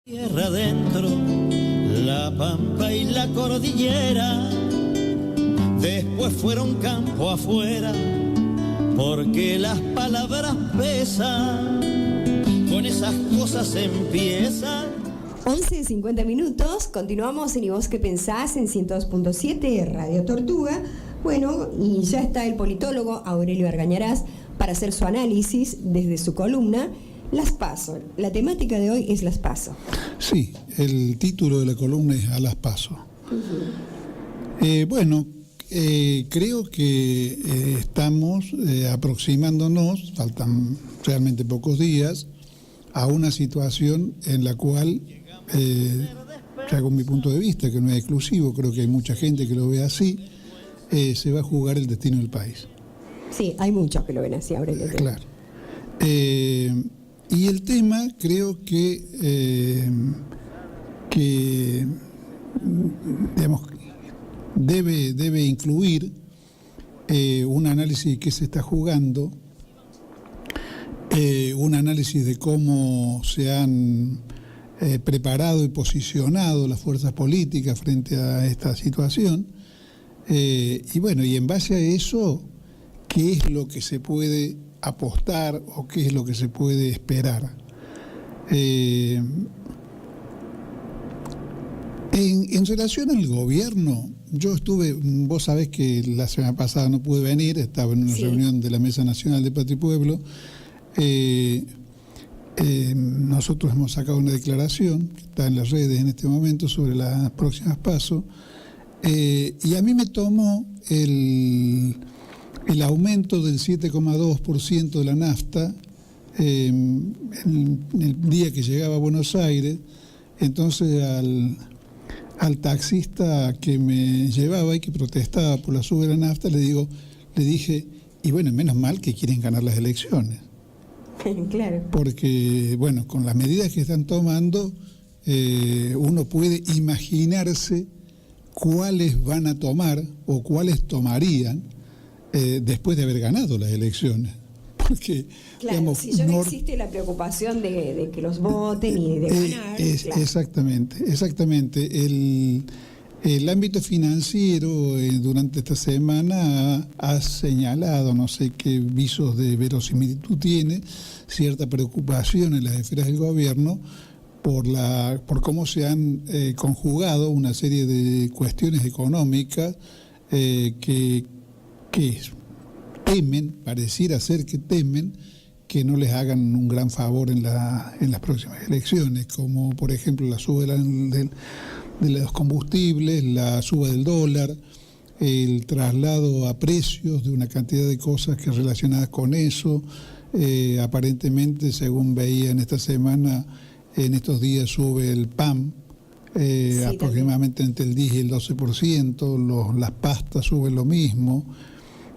Tierra adentro, la pampa y la cordillera, después fueron campo afuera, porque las palabras pesan, con esas cosas empiezan. 11:50 minutos, continuamos en ¿Y vos qué pensás? En 102.7 Radio Tortuga. Bueno, y ya está el politólogo Aurelio Argañarás para hacer su análisis desde su columna Las PASO. La temática de hoy es las PASO. Sí, el título de la columna es A las PASO. Creo que estamos aproximándonos, faltan realmente pocos días, a una situación en la cual, según mi punto de vista, que no es exclusivo, creo que hay mucha gente que lo ve así, se va a jugar el destino del país. Sí, hay muchos que lo ven así, Aurelio. Claro. Y el tema creo que digamos, debe incluir un análisis de qué se está jugando, un análisis de cómo se han preparado y posicionado las fuerzas políticas frente a esta situación, y en base a eso, ¿qué es lo que se puede apostar o qué es lo que se puede esperar? En relación al gobierno, yo estuve, vos sabés que la semana pasada no pude venir, estaba en una reunión de la Mesa Nacional de Patria y Pueblo. Nosotros hemos sacado una declaración que está en las redes en este momento sobre las próximas PASO, y a mí me tomó el aumento del 7,2% de la nafta en el día que llegaba a Buenos Aires. Entonces al taxista que me llevaba y que protestaba por la suba de la nafta, le dije, y bueno, menos mal que quieren ganar las elecciones. Claro. Porque, con las medidas que están tomando, uno puede imaginarse cuáles van a tomar o cuáles tomarían después de haber ganado las elecciones. Porque, claro, digamos, si ya no existe la preocupación de que los voten y de ganar. Claro. Exactamente. El ámbito financiero durante esta semana ha señalado, no sé qué visos de verosimilitud tiene, cierta preocupación en las esferas del gobierno por cómo se han conjugado una serie de cuestiones económicas que pareciera ser que temen que no les hagan un gran favor en las próximas elecciones, como por ejemplo la suba de los combustibles, la suba del dólar, el traslado a precios de una cantidad de cosas que relacionadas con eso. Aparentemente, según veía en esta semana, en estos días sube el PAN, aproximadamente entre el 10 y el 12%, las pastas suben lo mismo.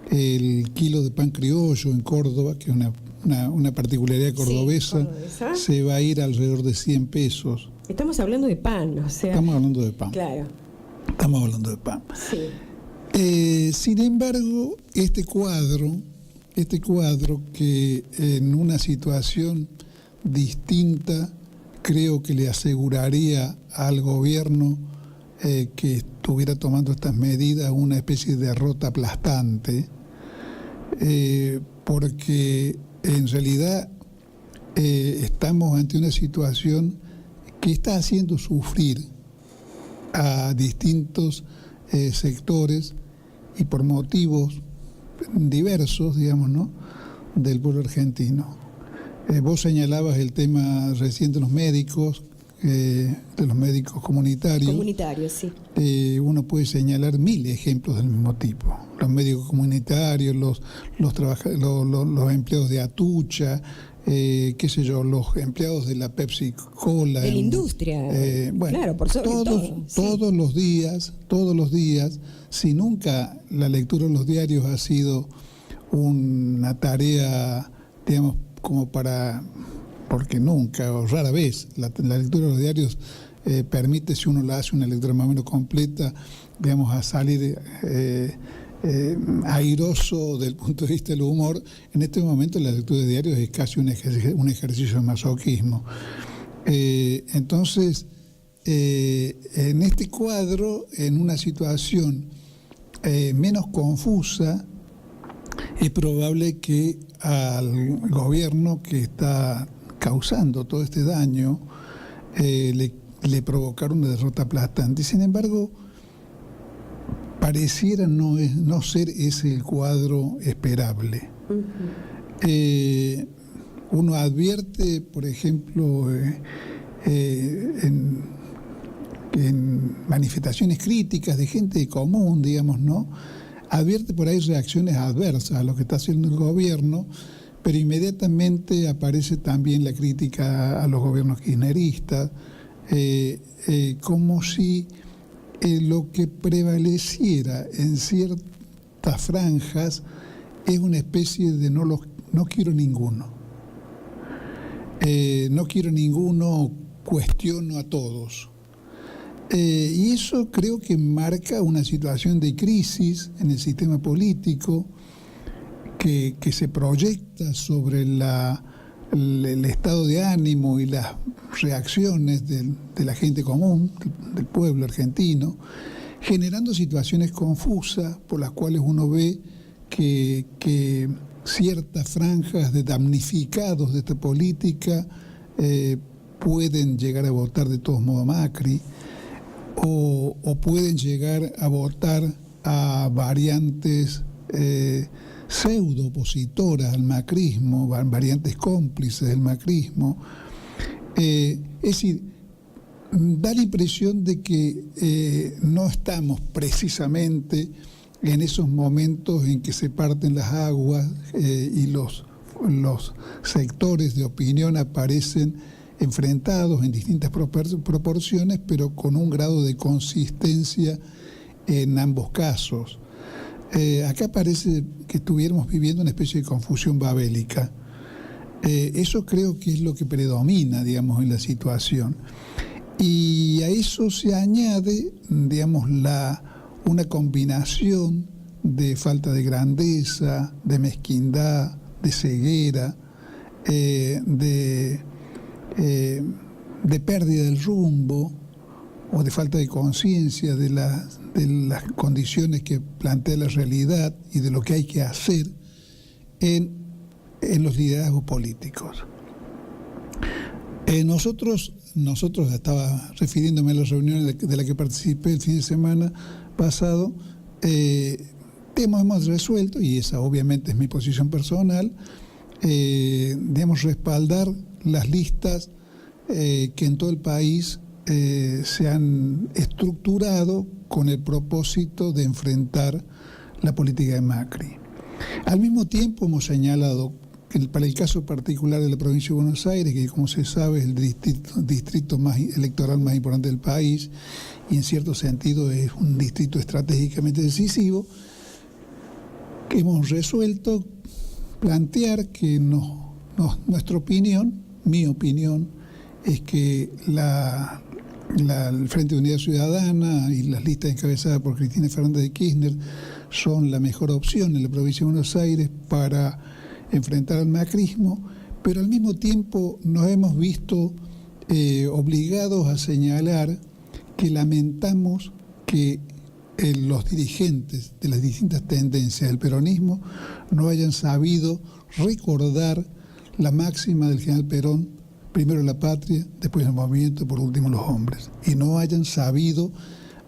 El kilo de pan criollo en Córdoba, que es una particularidad cordobesa, se va a ir alrededor de 100 pesos. Estamos hablando de pan, o sea... Estamos hablando de pan. Claro. Estamos hablando de pan. Sí. Sin embargo, este cuadro que en una situación distinta creo que le aseguraría al gobierno que estuviera tomando estas medidas una especie de derrota aplastante, porque en realidad estamos ante una situación que está haciendo sufrir a distintos sectores y por motivos diversos, digamos, ¿no?, del pueblo argentino. Vos señalabas el tema recién de los médicos comunitarios. Comunitarios, sí. Uno puede señalar 1000 ejemplos del mismo tipo. Los médicos comunitarios, los empleados de Atucha, los empleados de la Pepsi Cola. De la industria. Claro, por sobre todo. Todos los días, si nunca la lectura de los diarios ha sido una tarea, digamos, porque nunca o rara vez la lectura de los diarios permite, si uno la hace una lectura más o menos completa, digamos, a salir airoso del punto de vista del humor. En este momento la lectura de diarios es casi un ejercicio de masoquismo. Entonces, en este cuadro, en una situación menos confusa, es probable que al gobierno que está causando todo este daño le provocara una derrota aplastante. Sin embargo, pareciera no ser ese el cuadro esperable. Uno advierte, por ejemplo, en manifestaciones críticas de gente común, digamos, ¿no? Advierte por ahí reacciones adversas a lo que está haciendo el gobierno, pero inmediatamente aparece también la crítica a los gobiernos kirchneristas, como si lo que prevaleciera en ciertas franjas es una especie de no quiero ninguno. No quiero ninguno, cuestiono a todos. Y eso creo que marca una situación de crisis en el sistema político que se proyecta sobre el estado de ánimo y las reacciones de la gente común, del pueblo argentino, generando situaciones confusas por las cuales uno ve que ciertas franjas de damnificados de esta política pueden llegar a votar de todos modos a Macri, o pueden llegar a votar a variantes pseudo opositoras al macrismo, variantes cómplices del macrismo. Es decir, da la impresión de que no estamos precisamente en esos momentos en que se parten las aguas y los sectores de opinión aparecen enfrentados en distintas proporciones, pero con un grado de consistencia en ambos casos. Acá parece que estuviéramos viviendo una especie de confusión babélica. Eso creo que es lo que predomina, digamos, en la situación. Y a eso se añade, digamos, una combinación de falta de grandeza, de mezquindad, de ceguera, de pérdida del rumbo o de falta de conciencia de las condiciones que plantea la realidad y de lo que hay que hacer en los liderazgos políticos. Nosotros estaba refiriéndome a las reuniones de la que participé el fin de semana pasado, hemos resuelto, y esa obviamente es mi posición personal, digamos, respaldar las listas que en todo el país se han estructurado con el propósito de enfrentar la política de Macri. Al mismo tiempo hemos señalado que para el caso particular de la provincia de Buenos Aires, que como se sabe es el distrito electoral más importante del país y en cierto sentido es un distrito estratégicamente decisivo, que hemos resuelto plantear que nuestra opinión, mi opinión, es que el Frente de Unidad Ciudadana y las listas encabezadas por Cristina Fernández de Kirchner son la mejor opción en la provincia de Buenos Aires para enfrentar al macrismo, pero al mismo tiempo nos hemos visto obligados a señalar que lamentamos que los dirigentes de las distintas tendencias del peronismo no hayan sabido recordar la máxima del general Perón: primero la patria, después el movimiento, por último los hombres, y no hayan sabido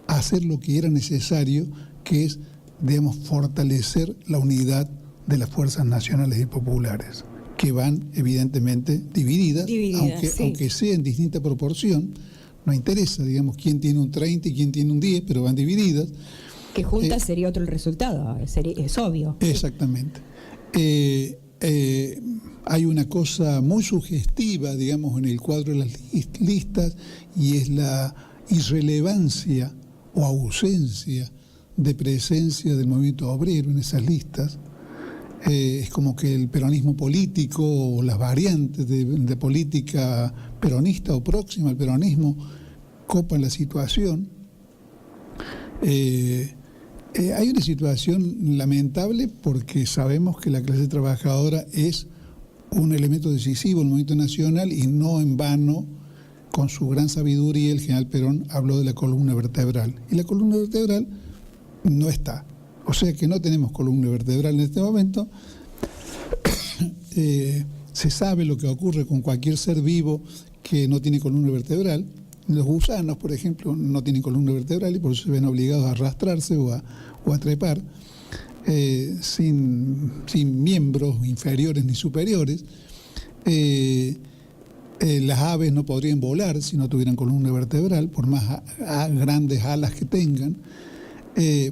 hacer lo que era necesario, que es, digamos, fortalecer la unidad de las fuerzas nacionales y populares, que van evidentemente divididas aunque sea en distinta proporción. No interesa, digamos, quién tiene un 30 y quién tiene un 10, pero van divididas. Que juntas sería otro el resultado, es obvio. Exactamente. Hay una cosa muy sugestiva, digamos, en el cuadro de las listas, y es la irrelevancia o ausencia de presencia del movimiento obrero en esas listas. Es como que el peronismo político o las variantes de política peronista o próxima al peronismo copan la situación. Hay una situación lamentable porque sabemos que la clase trabajadora es un elemento decisivo en el movimiento nacional, y no en vano con su gran sabiduría, el general Perón habló de la columna vertebral. Y la columna vertebral no está. O sea que no tenemos columna vertebral en este momento. Se sabe lo que ocurre con cualquier ser vivo que no tiene columna vertebral. Los gusanos, por ejemplo, no tienen columna vertebral y por eso se ven obligados a arrastrarse o a trepar sin miembros inferiores ni superiores. Las aves no podrían volar si no tuvieran columna vertebral, por más grandes alas que tengan.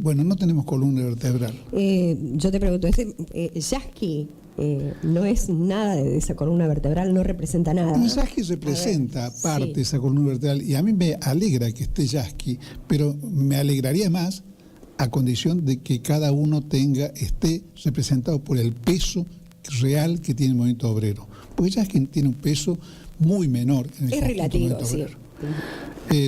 Bueno, no tenemos columna vertebral. Yo te pregunto, Yasky no es nada de esa columna vertebral, no representa nada. Yasky representa parte de esa columna vertebral y a mí me alegra que esté Yasky, pero me alegraría más a condición de que cada uno esté representado por el peso real que tiene el movimiento obrero. Porque Yasky tiene un peso muy menor en el es relativo, sí.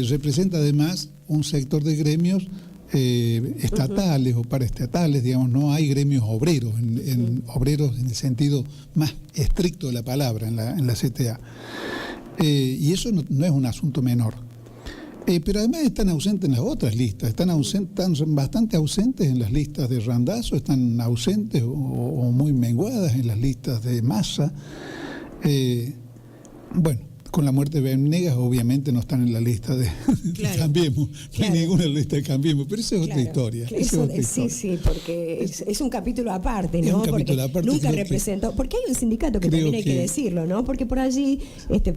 Representa además un sector de gremios estatales o paraestatales, digamos, no hay gremios obreros, obreros en el sentido más estricto de la palabra en la CTA. Y eso no es un asunto menor. Pero además están ausentes en las otras listas, están bastante ausentes en las listas de Randazzo, están ausentes o muy menguadas en las listas de Massa. Bueno, con la muerte de Venegas obviamente no están en la lista de Cambiemos, no hay ninguna lista de Cambiemos, pero esa es otra historia. Sí, porque es un capítulo aparte, ¿no? Porque nunca representó, porque hay un sindicato que también hay que decirlo, ¿no? Porque por allí se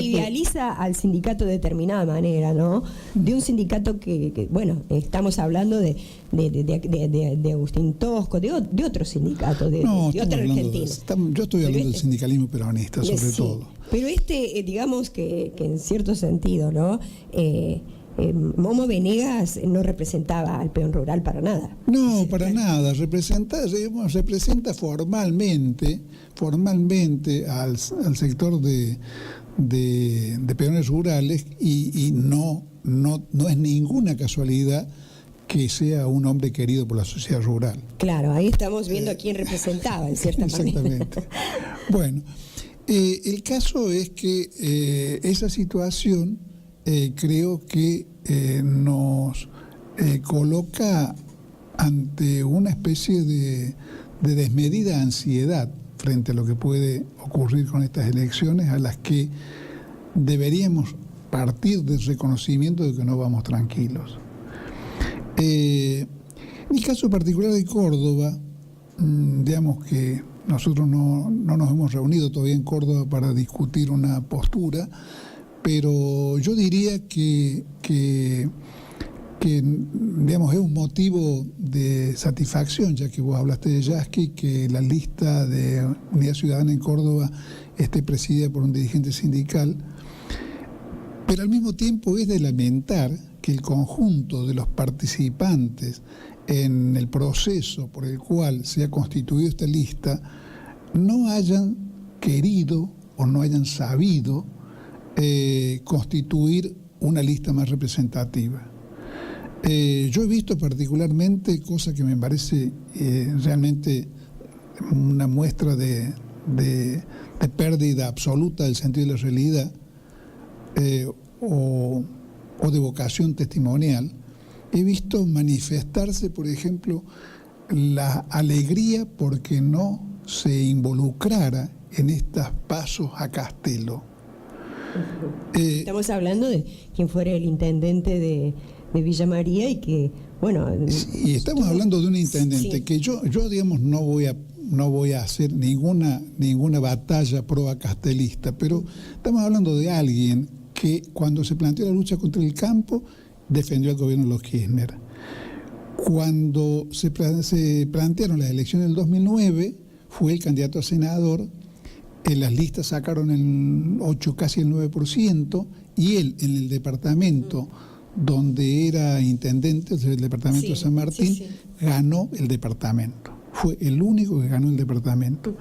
idealiza al sindicato de determinada manera, ¿no? De un sindicato que bueno, estamos hablando de Agustín Tosco, de otro sindicato, de otro argentino. Yo estoy hablando del sindicalismo peronista, sobre todo. Pero digamos que en cierto sentido, ¿no? Momo Venegas no representaba al peón rural para nada. No, para nada. Representa formalmente al sector de peones rurales y no es ninguna casualidad que sea un hombre querido por la sociedad rural. Claro, ahí estamos viendo a quién representaba, en cierta manera. Exactamente. Bueno, el caso es que esa situación creo que nos coloca ante una especie de desmedida ansiedad frente a lo que puede ocurrir con estas elecciones, a las que deberíamos partir del reconocimiento de que no vamos tranquilos. En el caso particular de Córdoba, digamos que nosotros no nos hemos reunido todavía en Córdoba para discutir una postura, pero yo diría que digamos, es un motivo de satisfacción, ya que vos hablaste de Yasky, que la lista de Unidad Ciudadana en Córdoba esté presidida por un dirigente sindical, pero al mismo tiempo es de lamentar que el conjunto de los participantes en el proceso por el cual se ha constituido esta lista no hayan querido o no hayan sabido constituir una lista más representativa. Yo he visto particularmente, cosa que me parece realmente una muestra de pérdida absoluta del sentido de la realidad o de vocación testimonial, he visto manifestarse, por ejemplo, la alegría porque no se involucrara en estos pasos a Castelo. Estamos hablando de quien fuera el intendente de Villa María y que, bueno... Y estamos hablando de un intendente que yo digamos, no voy a hacer ninguna batalla proa castelista, pero estamos hablando de alguien que cuando se planteó la lucha contra el campo defendió al gobierno de los Kirchner. Cuando se plantearon las elecciones del 2009, fue el candidato a senador, en las listas sacaron casi el 9%, y él en el departamento donde era intendente, o sea, el departamento de San Martín, ganó el departamento. Fue el único que ganó el departamento.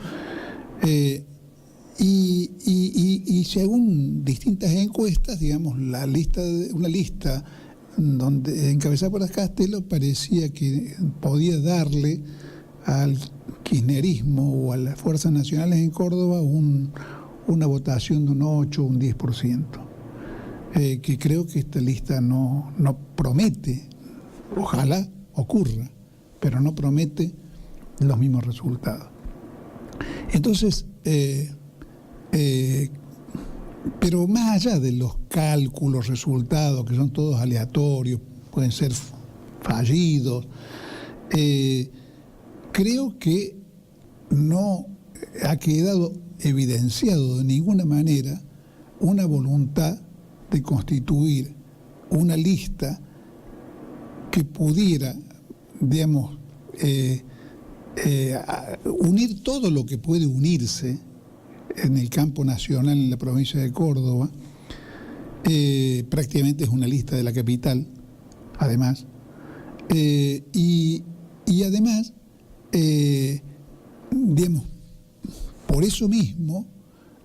Y según distintas encuestas, digamos, una lista donde encabezada por Castelo parecía que podía darle al kirchnerismo o a las fuerzas nacionales en Córdoba un una votación de un 8 o un 10%, que creo que esta lista no promete, ojalá ocurra, pero no promete los mismos resultados. Entonces, pero más allá de los cálculos, resultados, que son todos aleatorios, pueden ser fallidos, creo que no ha quedado evidenciado de ninguna manera una voluntad de constituir una lista que pudiera, digamos, unir todo lo que puede unirse en el campo nacional en la provincia de Córdoba. Prácticamente es una lista de la capital, además, y además, digamos, por eso mismo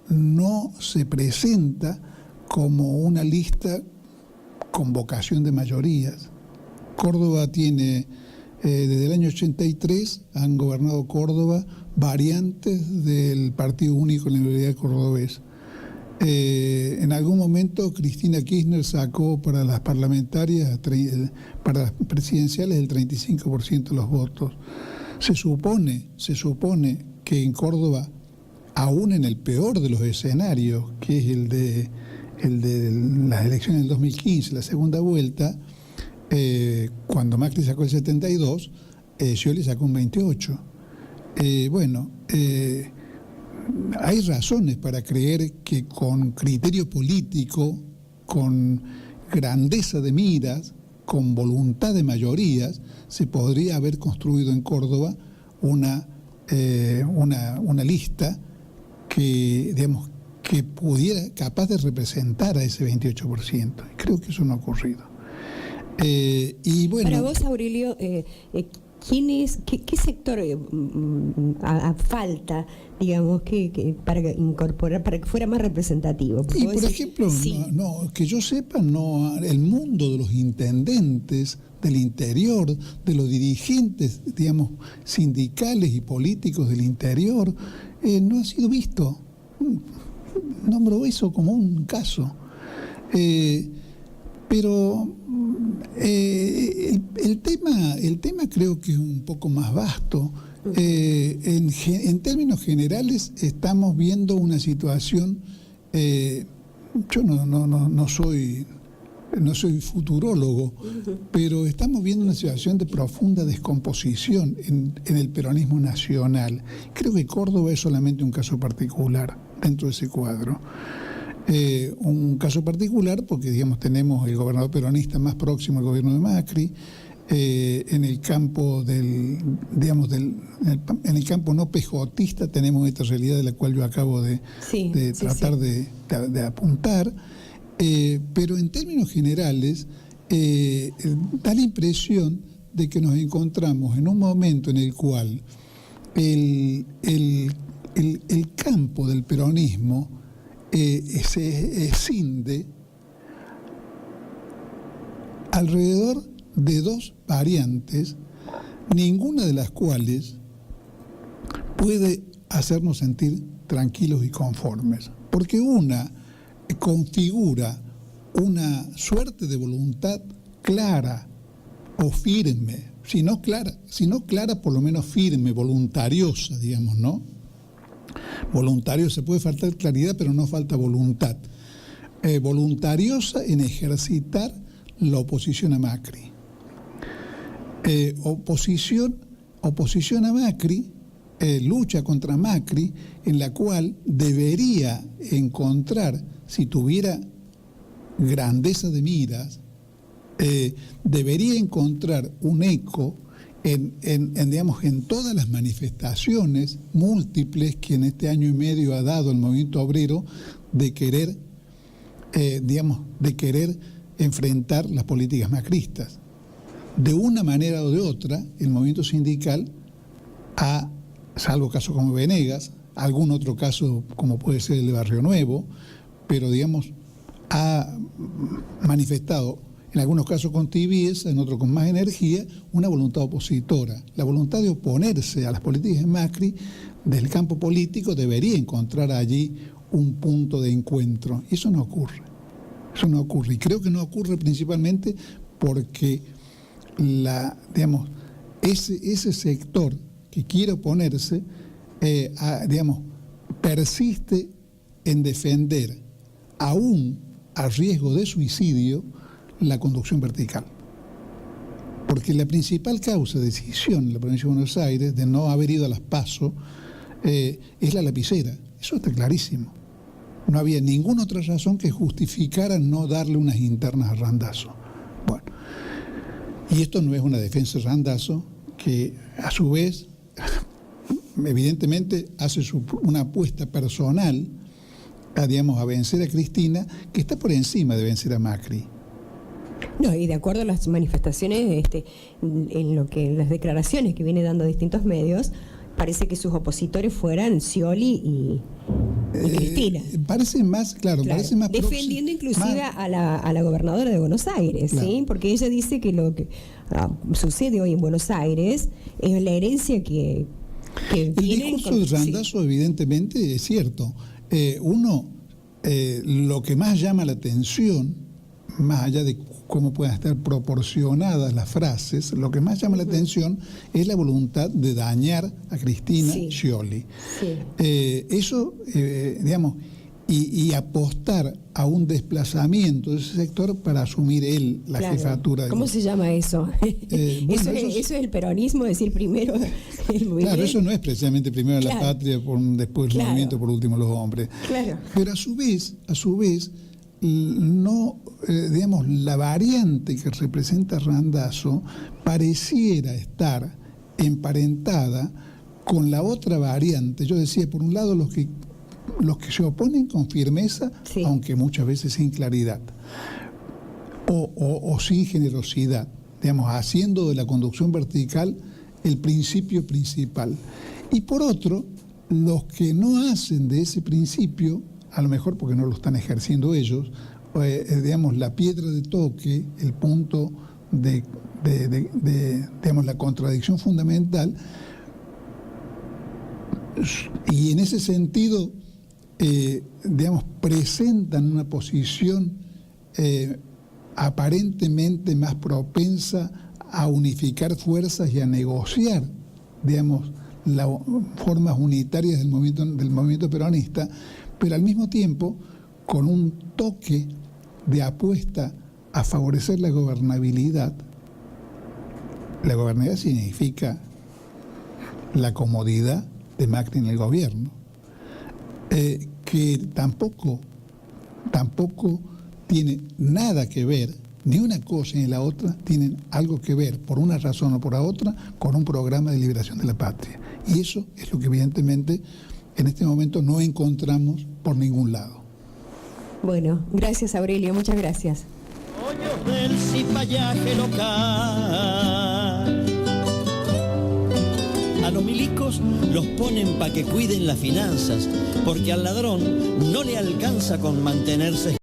no se presenta como una lista con vocación de mayorías. Córdoba tiene, desde el año 83, han gobernado Córdoba variantes del Partido Único en la Unidad Cordobés. En algún momento Cristina Kirchner sacó para las parlamentarias, para las presidenciales, el 35% de los votos. Se supone que en Córdoba, aún en el peor de los escenarios, que es el de las elecciones del 2015, la segunda vuelta, cuando Macri sacó el 72, Scioli sacó un 28. Hay razones para creer que con criterio político, con grandeza de miras, con voluntad de mayorías, se podría haber construido en Córdoba una lista que, digamos, que pudiera, capaz de representar a ese 28%. Creo que eso no ha ocurrido. Y bueno, para vos, Aurelio, ¿qué sector falta, digamos, para incorporar, para que fuera más representativo? Y por ejemplo, sí. Que yo sepa, el mundo de los intendentes del interior, de los dirigentes, digamos, sindicales y políticos del interior, no ha sido visto. Nombro eso como un caso. Pero el tema creo que es un poco más vasto. En términos generales estamos viendo una situación, yo no soy futurólogo, pero estamos viendo una situación de profunda descomposición en el peronismo nacional. Creo que Córdoba es solamente un caso particular dentro de ese cuadro. Un caso particular porque, digamos, tenemos el gobernador peronista más próximo al gobierno de Macri, en el campo en el campo no pejotista tenemos esta realidad de la cual yo acabo de tratar de apuntar, pero en términos generales da la impresión de que nos encontramos en un momento en el cual el campo del peronismo se escinde alrededor de dos variantes, ninguna de las cuales puede hacernos sentir tranquilos y conformes, porque una configura una suerte de voluntad clara o firme, si no clara, por lo menos firme, voluntariosa, digamos, ¿no? Voluntario, se puede faltar claridad, pero no falta voluntad. Voluntariosa en ejercitar la oposición a Macri. Oposición a Macri, lucha contra Macri, en la cual debería encontrar, si tuviera grandeza de miras, debería encontrar un eco en todas las manifestaciones múltiples que en este año y medio ha dado el movimiento obrero de querer enfrentar las políticas macristas. De una manera o de otra, el movimiento sindical salvo casos como Venegas, algún otro caso como puede ser el de Barrio Nuevo, pero digamos, ha manifestado en algunos casos con tibieza, en otros con más energía, una voluntad opositora. La voluntad de oponerse a las políticas de Macri, desde el campo político, debería encontrar allí un punto de encuentro. Y eso no ocurre. Eso no ocurre. Y creo que no ocurre principalmente porque ese sector que quiere oponerse, persiste en defender, aún a riesgo de suicidio, la conducción vertical. Porque la principal causa de decisión en la provincia de Buenos Aires de no haber ido a las PASO es la lapicera. Eso está clarísimo. No había ninguna otra razón que justificara no darle unas internas a Randazzo. Bueno, y esto no es una defensa de Randazzo, que a su vez, evidentemente, hace una apuesta personal a vencer a Cristina, que está por encima de vencer a Macri. No, y de acuerdo a las manifestaciones, en las declaraciones que viene dando distintos medios, parece que sus opositores fueran Scioli y Cristina. Parece más, claro. Parece más defendiendo inclusive a la gobernadora de Buenos Aires, claro. ¿Sí? Porque ella dice que lo que sucede hoy en Buenos Aires es la herencia que el discurso de Randazzo, evidentemente, es cierto. Lo que más llama la atención, más allá de cómo puedan estar proporcionadas las frases, lo que más llama la atención es la voluntad de dañar a Cristina Scioli. Sí. Eso, y apostar a un desplazamiento de ese sector para asumir él la jefatura. ¿Cómo se llama eso? Eso es el peronismo, decir primero el movimiento. Claro, eso no es precisamente primero la patria, después el movimiento, por último los hombres. Claro. Pero a su vez, no, la variante que representa Randazzo pareciera estar emparentada con la otra variante. Yo decía, por un lado, los que se oponen con firmeza, aunque muchas veces sin claridad, o sin generosidad, haciendo de la conducción vertical el principio principal. Y por otro, los que no hacen de ese principio, a lo mejor porque no lo están ejerciendo ellos, la piedra de toque, el punto de la contradicción fundamental, y en ese sentido, presentan una posición aparentemente más propensa a unificar fuerzas y a negociar, las formas unitarias del movimiento peronista, pero al mismo tiempo con un toque de apuesta a favorecer la gobernabilidad. La gobernabilidad significa la comodidad de Macri en el gobierno, que tampoco tiene nada que ver, ni una cosa ni la otra tienen algo que ver, por una razón o por la otra, con un programa de liberación de la patria. Y eso es lo que evidentemente en este momento no encontramos por ningún lado. Bueno, gracias Aurelio, muchas gracias. Hoyos del cipallaje local. A los milicos los ponen para que cuiden las finanzas, porque al ladrón no le alcanza con mantenerse